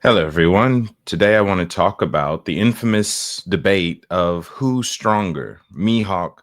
Hello, everyone. Today I want to talk about the infamous debate of who's stronger, Mihawk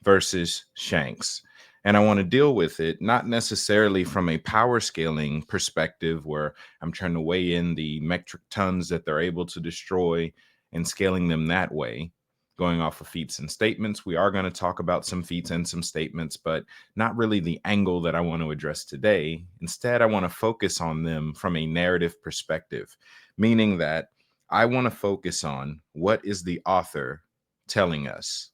versus Shanks. And I want to deal with it not necessarily from a power scaling perspective where I'm trying to weigh in the metric tons that they're able to destroy and scaling them that way, going off of feats and statements. We are going to talk about some feats and some statements, but not really the angle that I want to address today. Instead, I want to focus on them from a narrative perspective, meaning that I want to focus on what is the author telling us?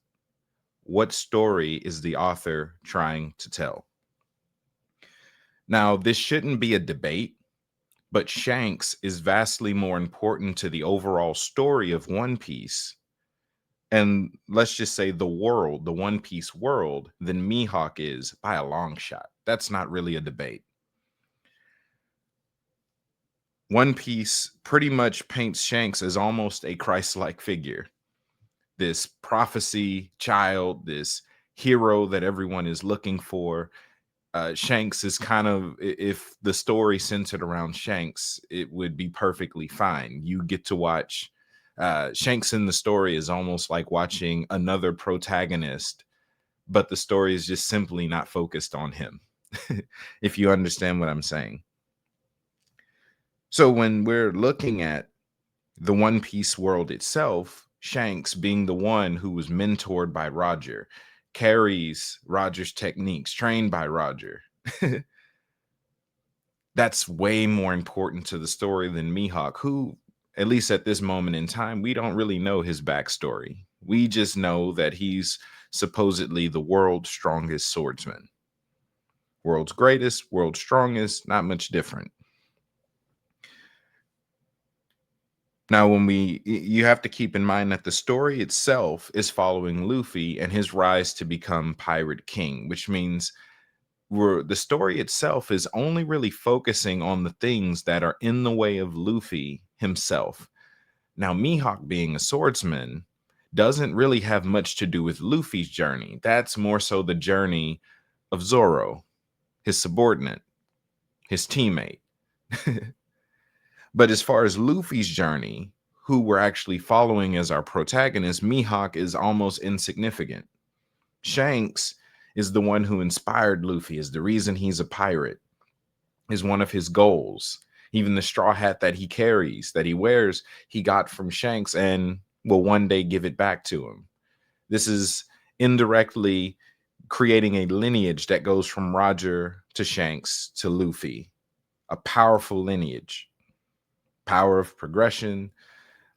What story is the author trying to tell? Now, this shouldn't be a debate, but Shanks is vastly more important to the overall story of One Piece, and let's just say the world, the One Piece world, than Mihawk is by a long shot. That's not really a debate. One Piece pretty much paints Shanks as almost a Christ-like figure, this prophecy child, this hero that everyone is looking for. Shanks is kind of, if the story centered around Shanks, it would be perfectly fine. You get to watch Shanks in the story is almost like watching another protagonist, but the story is just simply not focused on him, if you understand what I'm saying. So when we're looking at the One Piece world itself, Shanks being the one who was mentored by Roger, carries Roger's techniques, trained by Roger. That's way more important to the story than Mihawk, who, at least at this moment in time, we don't really know his backstory. We just know that he's supposedly the world's strongest swordsman. World's greatest, world's strongest, not much different. Now, you have to keep in mind that the story itself is following Luffy and his rise to become Pirate King, which means the story itself is only really focusing on the things that are in the way of Luffy himself. Now, Mihawk being a swordsman doesn't really have much to do with Luffy's journey. That's more so the journey of Zoro, his subordinate, his teammate. But as far as Luffy's journey, who we're actually following as our protagonist, Mihawk is almost insignificant. Shanks is the one who inspired Luffy, is the reason he's a pirate, is one of his goals. Even the straw hat that he carries, that he wears, he got from Shanks and will one day give it back to him. This is indirectly creating a lineage that goes from Roger to Shanks to Luffy, a powerful lineage. Power of progression,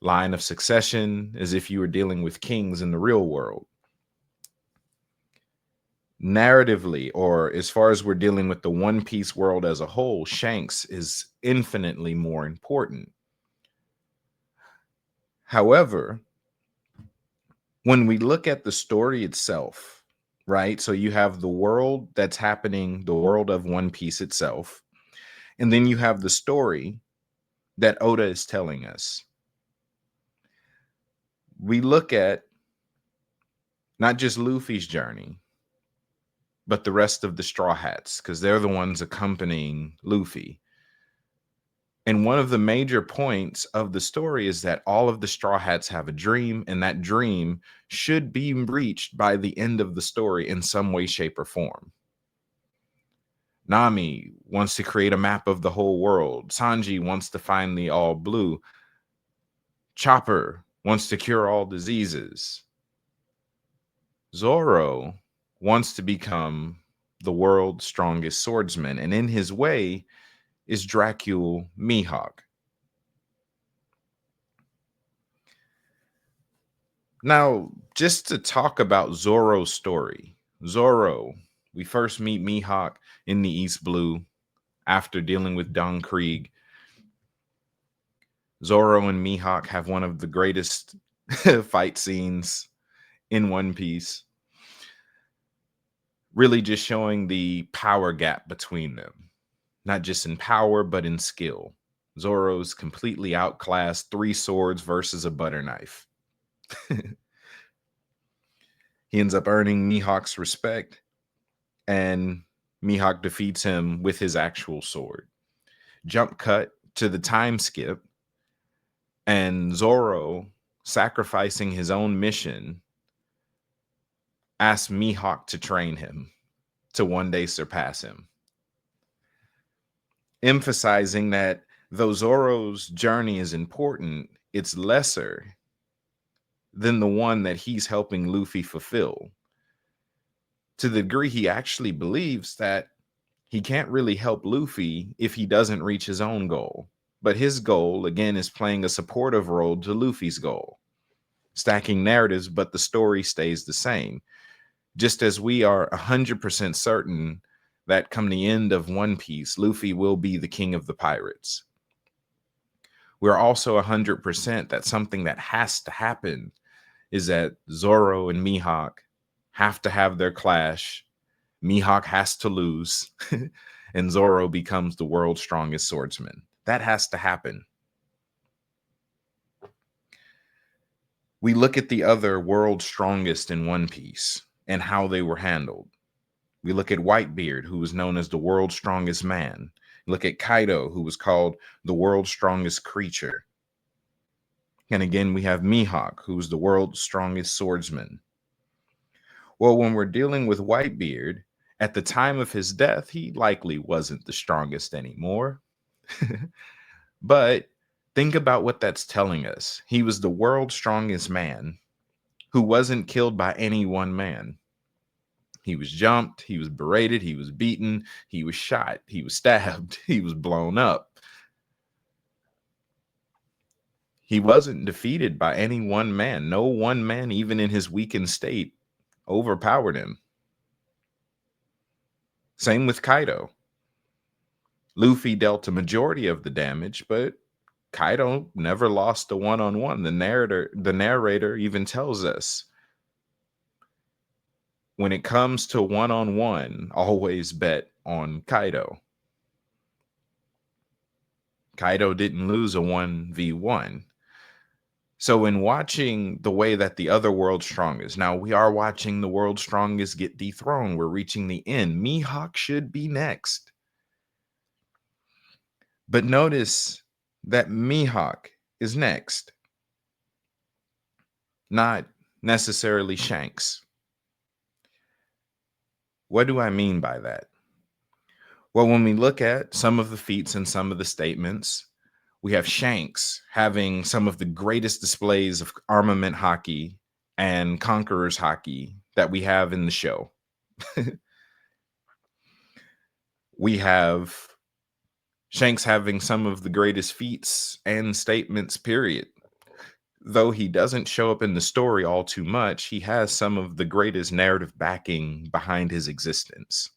line of succession, as if you were dealing with kings in the real world. Narratively, or as far as we're dealing with the One Piece world as a whole, Shanks is infinitely more important. However, when we look at the story itself, right? So you have the world that's happening, the world of One Piece itself, and then you have the story that Oda is telling us. We look at not just Luffy's journey, but the rest of the Straw Hats, because they're the ones accompanying Luffy. And one of the major points of the story is that all of the Straw Hats have a dream, and that dream should be reached by the end of the story in some way, shape, or form. Nami wants to create a map of the whole world. Sanji wants to find the all blue. Chopper wants to cure all diseases. Zoro wants to become the world's strongest swordsman, and in his way is Dracul Mihawk. Now, just to talk about Zoro's story. Zoro, we first meet Mihawk in the East Blue after dealing with Don Krieg. Zoro and Mihawk have one of the greatest fight scenes in One Piece, really just showing the power gap between them, not just in power, but in skill. Zoro's completely outclassed 3 swords versus a butter knife. He ends up earning Mihawk's respect, and Mihawk defeats him with his actual sword. Jump cut to the time skip. And Zoro, sacrificing his own mission, asked Mihawk to train him to one day surpass him, emphasizing that though Zoro's journey is important, it's lesser than the one that he's helping Luffy fulfill. To the degree he actually believes that he can't really help Luffy if he doesn't reach his own goal. But his goal, again, is playing a supportive role to Luffy's goal, stacking narratives, but the story stays the same. Just as we are 100% certain that come the end of One Piece, Luffy will be the king of the pirates. We're also 100% that something that has to happen is that Zoro and Mihawk have to have their clash. Mihawk has to lose, and Zoro becomes the world's strongest swordsman. That has to happen. We look at the other world's strongest in One Piece and how they were handled. We look at Whitebeard, who was known as the world's strongest man. Look at Kaido, who was called the world's strongest creature. And again, we have Mihawk, who's the world's strongest swordsman. Well, when we're dealing with Whitebeard, at the time of his death, he likely wasn't the strongest anymore. But think about what that's telling us. He was the world's strongest man who wasn't killed by any one man. He was jumped, he was berated, he was beaten, he was shot, he was stabbed, he was blown up. He wasn't defeated by any one man. No one man, even in his weakened state, overpowered him. Same with Kaido. Luffy dealt a majority of the damage, but Kaido never lost a one-on-one. The narrator even tells us, when it comes to one-on-one, always bet on Kaido. Kaido didn't lose a 1v1. So in watching the way that the other world's strongest, now we are watching the world's strongest get dethroned. We're reaching the end. Mihawk should be next. But notice that Mihawk is next, not necessarily Shanks. What do I mean by that? Well, when we look at some of the feats and some of the statements, we have Shanks having some of the greatest displays of armament hockey and conqueror's hockey that we have in the show. We have Shanks having some of the greatest feats and statements, period. Though he doesn't show up in the story all too much, he has some of the greatest narrative backing behind his existence.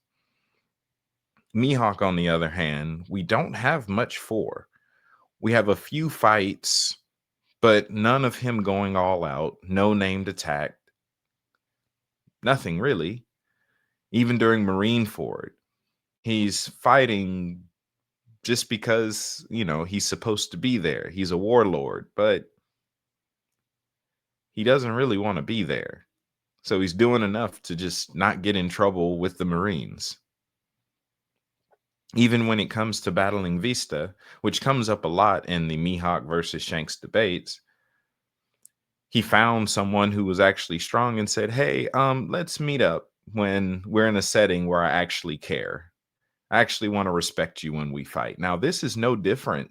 Mihawk, on the other hand, we don't have much for. We have a few fights, but none of him going all out, no named attack, nothing really. Even during Marineford, he's fighting just because, he's supposed to be there. He's a warlord, but he doesn't really want to be there. So he's doing enough to just not get in trouble with the Marines. Even when it comes to battling Vista, which comes up a lot in the Mihawk versus Shanks debates, he found someone who was actually strong and said, hey, let's meet up when we're in a setting where I actually care. I actually want to respect you when we fight. Now, this is no different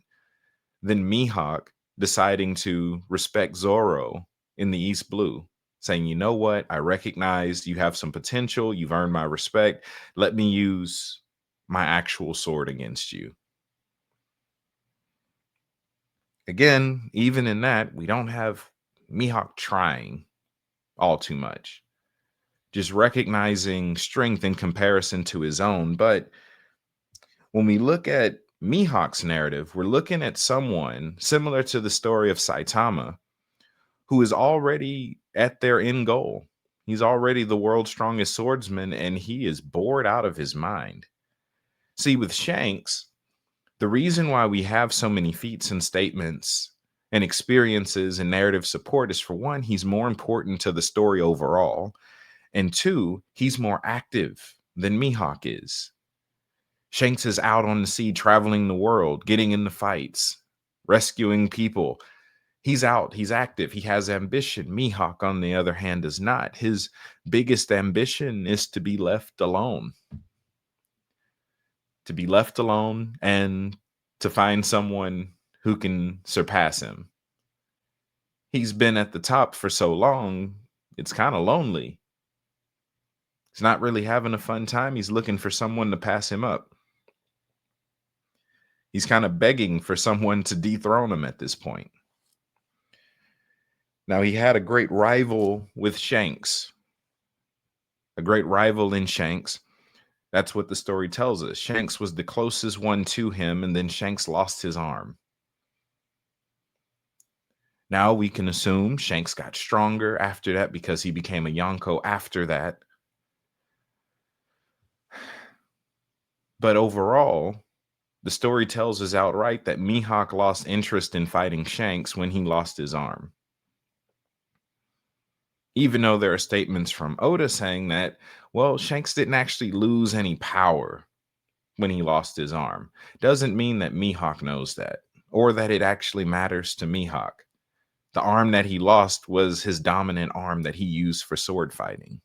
than Mihawk deciding to respect Zoro in the East Blue, saying, you know what? I recognize you have some potential. You've earned my respect. Let me use my actual sword against you. Again, even in that, we don't have Mihawk trying all too much, just recognizing strength in comparison to his own. But when we look at Mihawk's narrative, we're looking at someone similar to the story of Saitama, who is already at their end goal. He's already the world's strongest swordsman, and he is bored out of his mind. See, with Shanks, the reason why we have so many feats and statements and experiences and narrative support is, for one, he's more important to the story overall. And two, he's more active than Mihawk is. Shanks is out on the sea, traveling the world, getting into fights, rescuing people. He's out, he's active, he has ambition. Mihawk, on the other hand, does not. His biggest ambition is to be left alone and to find someone who can surpass him. He's been at the top for so long, it's kind of lonely. He's not really having a fun time. He's looking for someone to pass him up. He's kind of begging for someone to dethrone him at this point. Now, he had a great rival with Shanks, a great rival in Shanks. That's what the story tells us. Shanks was the closest one to him, and then Shanks lost his arm. Now we can assume Shanks got stronger after that because he became a Yonko after that. But overall, the story tells us outright that Mihawk lost interest in fighting Shanks when he lost his arm. Even though there are statements from Oda saying that, well, Shanks didn't actually lose any power when he lost his arm. Doesn't mean that Mihawk knows that, or that it actually matters to Mihawk. The arm that he lost was his dominant arm that he used for sword fighting.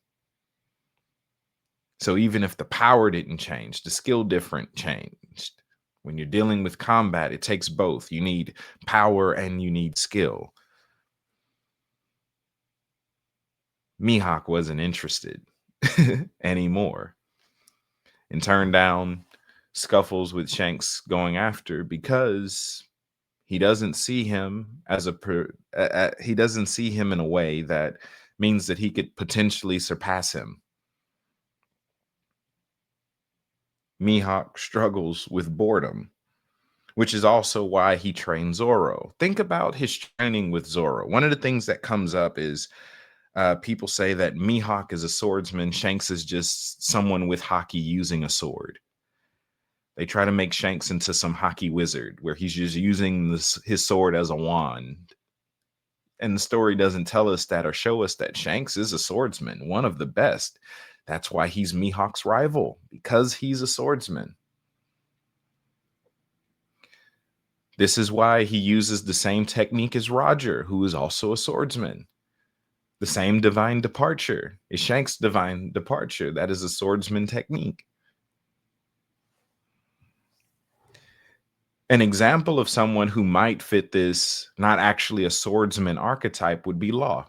So even if the power didn't change, the skill different changed. When you're dealing with combat, it takes both. You need power and you need skill. Mihawk wasn't interested anymore and turned down scuffles with Shanks going after because he doesn't see him as he doesn't see him in a way that means that he could potentially surpass him. Mihawk struggles with boredom, which is also why he trains Zoro. Think about his training with Zoro. One of the things that comes up is people say that Mihawk is a swordsman. Shanks is just someone with hockey using a sword. They try to make Shanks into some hockey wizard where he's just using his sword as a wand. And the story doesn't tell us that or show us that Shanks is a swordsman, one of the best. That's why he's Mihawk's rival, because he's a swordsman. This is why he uses the same technique as Roger, who is also a swordsman. The same divine departure is Shanks' divine departure. That is a swordsman technique. An example of someone who might fit this, not actually a swordsman archetype, would be Law,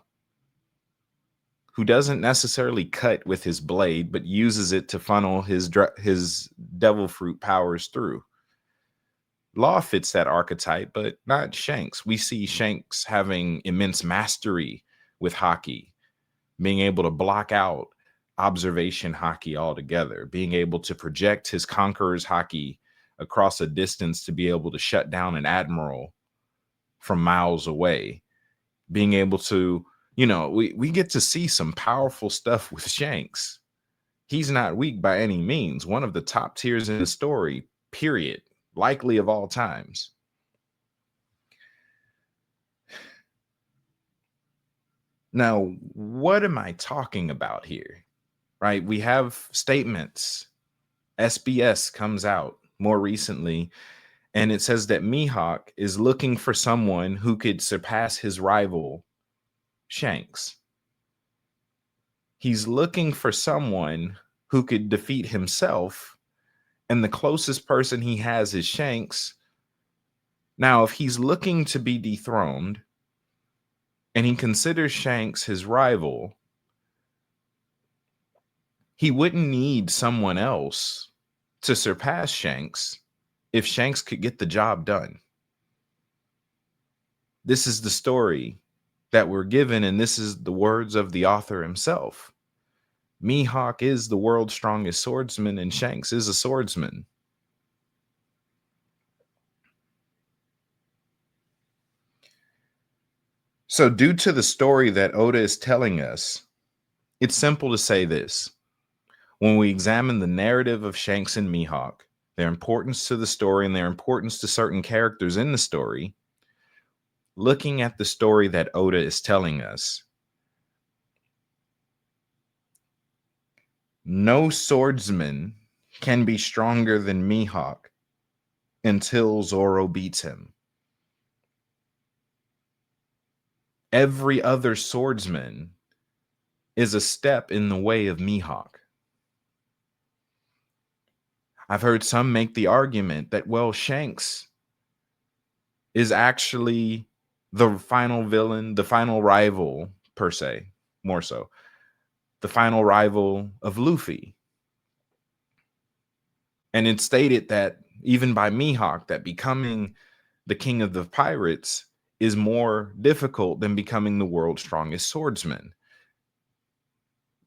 who doesn't necessarily cut with his blade, but uses it to funnel his devil fruit powers through. Law fits that archetype, but not Shanks. We see Shanks having immense mastery with hockey, being able to block out observation hockey altogether, being able to project his conqueror's hockey across a distance to be able to shut down an admiral from miles away, being able to, we get to see some powerful stuff with Shanks. He's not weak by any means. One of the top tiers in the story, period, likely of all times. Now, what am I talking about here? Right? We have statements. SBS comes out more recently, and it says that Mihawk is looking for someone who could surpass his rival, Shanks. He's looking for someone who could defeat himself, and the closest person he has is Shanks. Now, if he's looking to be dethroned, and he considers Shanks his rival, he wouldn't need someone else to surpass Shanks if Shanks could get the job done. This is the story that we're given, and this is the words of the author himself. Mihawk is the world's strongest swordsman, and Shanks is a swordsman. So due to the story that Oda is telling us, it's simple to say this. When we examine the narrative of Shanks and Mihawk, their importance to the story and their importance to certain characters in the story, looking at the story that Oda is telling us, no swordsman can be stronger than Mihawk until Zoro beats him. Every other swordsman is a step in the way of Mihawk. I've heard some make the argument that, well, Shanks is actually the final villain, the final rival, per se, more so, the final rival of Luffy. And it's stated that even by Mihawk, that becoming the king of the pirates is more difficult than becoming the world's strongest swordsman.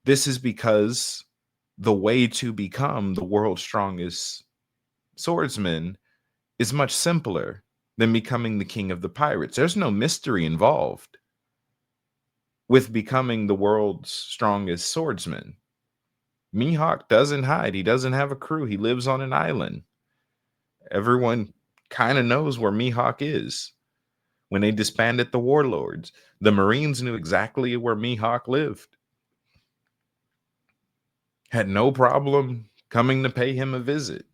This is because the way to become the world's strongest swordsman is much simpler than becoming the king of the pirates. There's no mystery involved with becoming the world's strongest swordsman. Mihawk doesn't hide. He doesn't have a crew. He lives on an island. Everyone kind of knows where Mihawk is. When they disbanded the warlords, the Marines knew exactly where Mihawk lived. Had no problem coming to pay him a visit.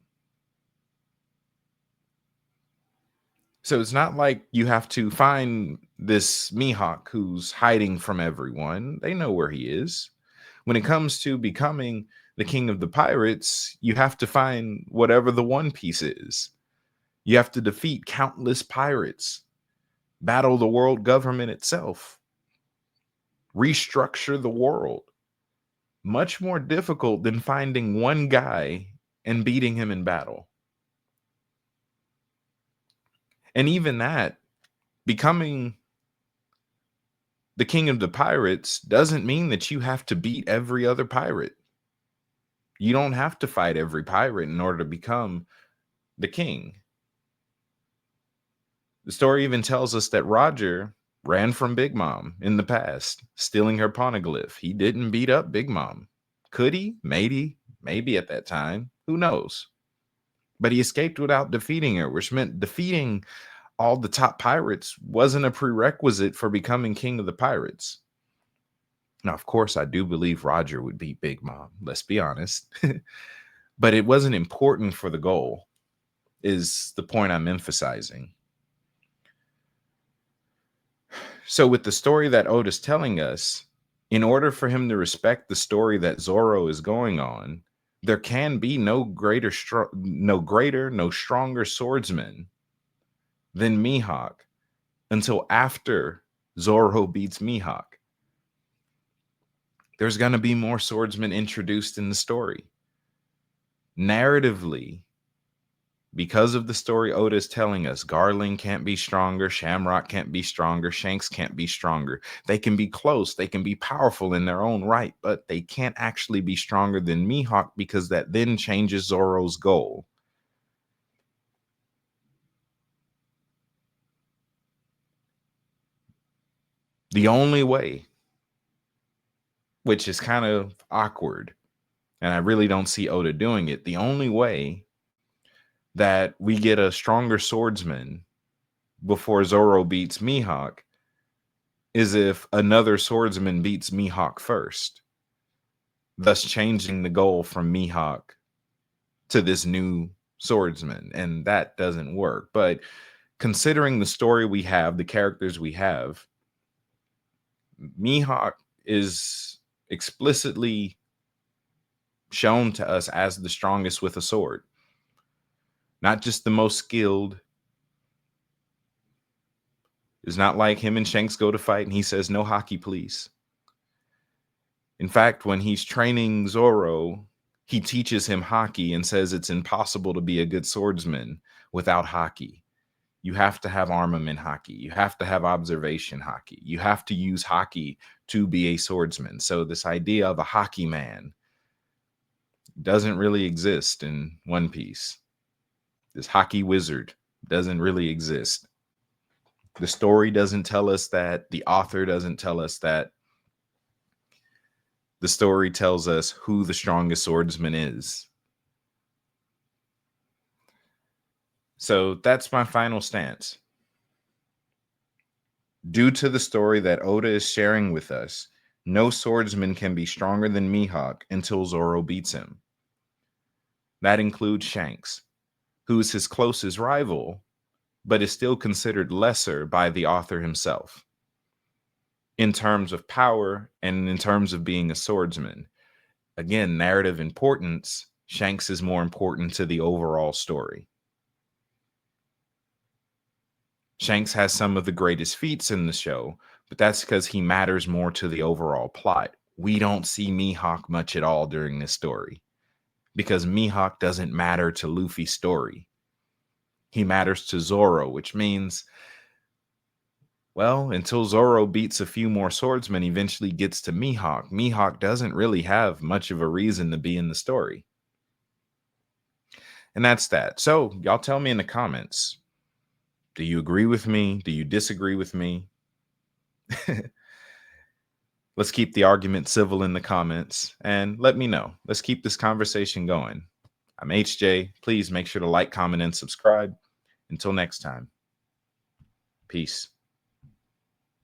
So it's not like you have to find this Mihawk who's hiding from everyone. They know where he is. When it comes to becoming the king of the pirates, you have to find whatever the One Piece is. You have to defeat countless pirates, battle the world government itself, restructure the world. Much more difficult than finding one guy and beating him in battle. And even that, becoming the king of the pirates doesn't mean that you have to beat every other pirate. You don't have to fight every pirate in order to become the king. The story even tells us that Roger ran from Big Mom in the past, stealing her poneglyph. He didn't beat up Big Mom. Could he? Maybe at that time. Who knows? But he escaped without defeating her, which meant defeating all the top pirates wasn't a prerequisite for becoming king of the pirates. Now, of course, I do believe Roger would beat Big Mom. Let's be honest. But it wasn't important for the goal, is the point I'm emphasizing. So with the story that Oda's telling us, in order for him to respect the story that Zoro is going on, there can be no greater, no stronger swordsman than Mihawk until after Zoro beats Mihawk. There's going to be more swordsmen introduced in the story. Narratively, because of the story Oda is telling us, Garling can't be stronger, Shamrock can't be stronger, Shanks can't be stronger. They can be close, they can be powerful in their own right, but they can't actually be stronger than Mihawk because that then changes Zoro's goal. The only way, which is kind of awkward, and I really don't see Oda doing it, the only way that we get a stronger swordsman before Zoro beats Mihawk is if another swordsman beats Mihawk first, thus changing the goal from Mihawk to this new swordsman. And that doesn't work. But considering the story we have, the characters we have, Mihawk is explicitly shown to us as the strongest with a sword. Not just the most skilled. It's not like him and Shanks go to fight and he says, "No haki, please." In fact, when he's training Zoro, he teaches him haki and says it's impossible to be a good swordsman without haki. You have to have armament haki. You have to have observation haki. You have to use haki to be a swordsman. So this idea of a haki man doesn't really exist in One Piece. This haki wizard doesn't really exist. The story doesn't tell us that. The author doesn't tell us that. The story tells us who the strongest swordsman is. So that's my final stance. Due to the story that Oda is sharing with us, no swordsman can be stronger than Mihawk until Zoro beats him. That includes Shanks, who is his closest rival, but is still considered lesser by the author himself. in terms of power and in terms of being a swordsman. Again, narrative importance, Shanks is more important to the overall story. Shanks has some of the greatest feats in the show, but that's because he matters more to the overall plot. We don't see Mihawk much at all during this story because Mihawk doesn't matter to Luffy's story. He matters to Zoro, which means, well, until Zoro beats a few more swordsmen, eventually gets to Mihawk, Mihawk doesn't really have much of a reason to be in the story. And that's that. So, y'all tell me in the comments, do you agree with me? Do you disagree with me? Let's keep the argument civil in the comments and let me know. Let's keep this conversation going. I'm HJ. Please make sure to like, comment, and subscribe. Until next time, peace.